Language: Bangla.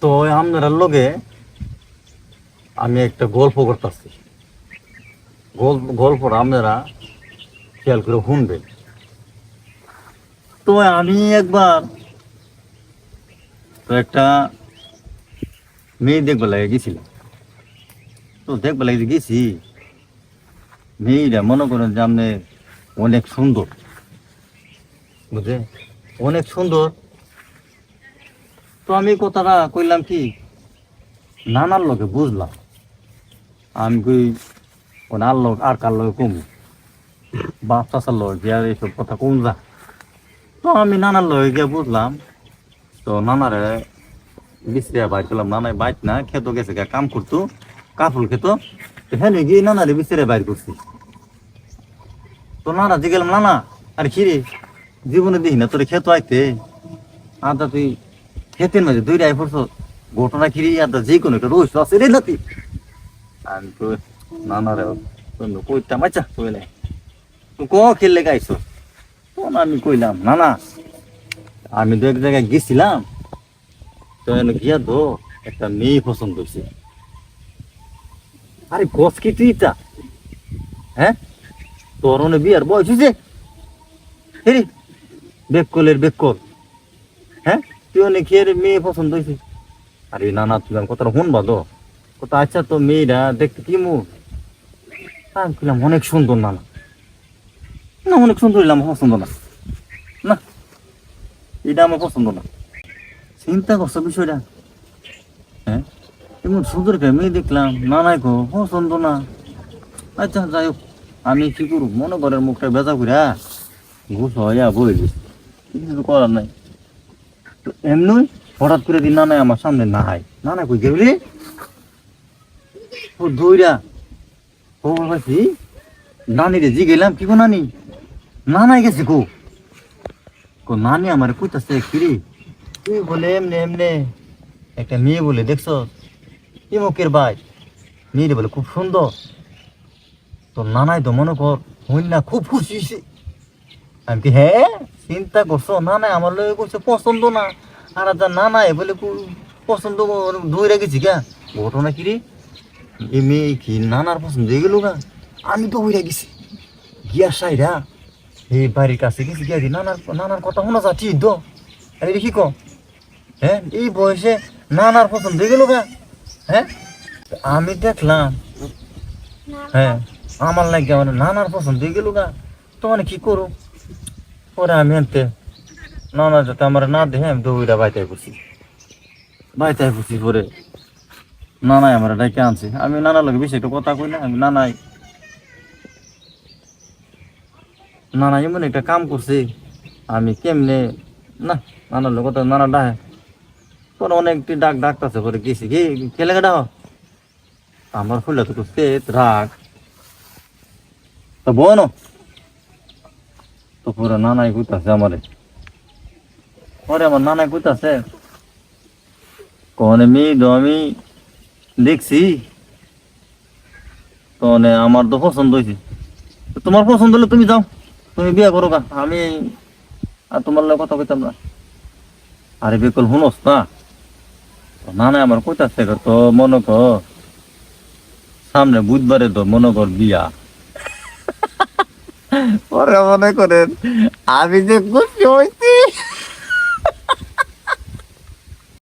তো আপনার লগে আমি একটা গল্প করতেছি। গল্পটা আপনারা খেয়াল করে শুনবেন। তো আমি একবার তো একটা মেয়ে দেখবার লাগে গেছিলাম। তো দেখবার লাগে গেছি, মেয়েরা মনে করেন যে আপনি অনেক সুন্দর, বুঝলেন, অনেক সুন্দর। তো আমি কথাটা কইলাম কি, নানার লোকে বুঝলাম। আমি কই ওনার লোক আর কার লোকে কমু, বাপ চাচার লোক যে আর এইসব কথা কম যা। তো আমি নানার লোকে গিয়ে বুঝলাম। তো নানারে বিশ্রে বাইর করলাম, নানায় বাইক না খেতো গেছে গা কাম করতো, কাপড় খেতো। তো হ্যাঁ গিয়ে নানারে বিশ্রে বাইর করছি। তো নানা যে গেলাম, নানা আর খিরে জীবনে দেখি না তোরে খেতো আইতে, আদা তুই খেতের মাঝে দুই রায় পড়ছো, ঘটনা খিরি আদা যে কোনো একটা রোজ আছে রে নাতি। আমি তো নানারে কইতাম আচ্ছা কইলে তুই ক খেললে গাইছো। তখন আমি কইলাম, নানা আমি তো এক জায়গায় গেছিলাম, তো গিয়া তো একটা মেয়ে পছন্দ হয়েছে। আরে গছ কি তুই তা, হ্যাঁ তোর অনেক বিয়ার বয়স হয়েছে, হেরি বেকলের বেকল, হ্যাঁ তুই অনেক খেয়ে মেয়ে পছন্দ হয়েছে। আরে নানা তুই আমার কথাটা শুনবা তো, কথা আচ্ছা তো মেয়েরা দেখতে কি মুখ। আমি কইলাম অনেক সুন্দর নানা, না অনেক সুন্দর হইলাম, পছন্দ না, না এটা আমার পছন্দ না। চিন্তা করছো বিষয়টা, হ্যাঁ এমন সুন্দর একটা মেয়ে দেখলাম, না নাই গো পছন্দ না। আচ্ছা যাই হোক, আমি কি করব, মনে করেন মুখটা বেজা করিয়া ঘুষ হইয়া বই গেছি, কিছু করার নাই। তো এমনি হঠাৎ করে দিন নানাই আমার সামনে নাই, নানা কই গেলি ও দইরা খবর পাইছি। নানি রে জি গেলাম, কি গো নানি, নানাই গেছে গো। নানি আমার কইতাছে কিরে তুই বলে এমনি এমনি একটা মেয়ে বলে দেখছ, ইমকের ভাই মেয়ে বলে খুব সুন্দর। তো নানাই তো মনে কর হইন না খুব খুশি হয়েছে। আমি কি হ্যাঁ চিন্তা করছো, নানাই আমার লগে করছে পছন্দ না, আর যা নানাই বলে পছন্দ ধরে গেছি গা। ঘটনা কি রে, এ মেয়ে কি নানার পছন্দ হয়ে গেল গা। আমি তো হইয়া গেছি গিয়া সাইরা এই বাড়ির কাছে গেছি, গিয়া নানার নানার কথা শোনা যা ঠিক তো। আরে কি ক, হ্যাঁ এই বয়সে নানার পছন্দ হয়ে গেল গা। হ্যাঁ আমি দেখলাম, হ্যাঁ আমার লাগে মানে নানার পছন্দ হয়ে গেল গা। তো মানে কি করো, পরে আমি আনতে নানা যাতে আমার না দেখে আমি দৌড়া বাইতাই পড়ছি, বাইতাই পড়ছি। পরে নানাই আমার ডাইকে আনছে, আমি নানার লগে বেশি একটা কথা কই না। আমি নানাই নানা এমন একটা কাম করছে, আমি কেমনে না নানার লোক কথা নানা ডাহে। পরে অনেকটি ডাকতেছে, পরে গেছি কি খেলে ডাহ আমার ফুলে তো সেত রাগ। তো বোন তো পুরো নানাই কইতাছে আমারে, পরে আমার নানাই কইতাছে কনে মেয়ে তো আমি দেখছি, তো আমার তো পছন্দ হয়েছে। তোমার পছন্দ হলে তুমি যাও, তুমি বিয়ে করো গা, আমি আর তোমার লগে কথা কইতাম না। আরে বিকল শুনোস না, নানাই আমার কইতাছে তো মনে কর সামনে বুধবারে তো মনে কর বিয়া। পরে মনে করেন আমি যে খুশি হয়েছি।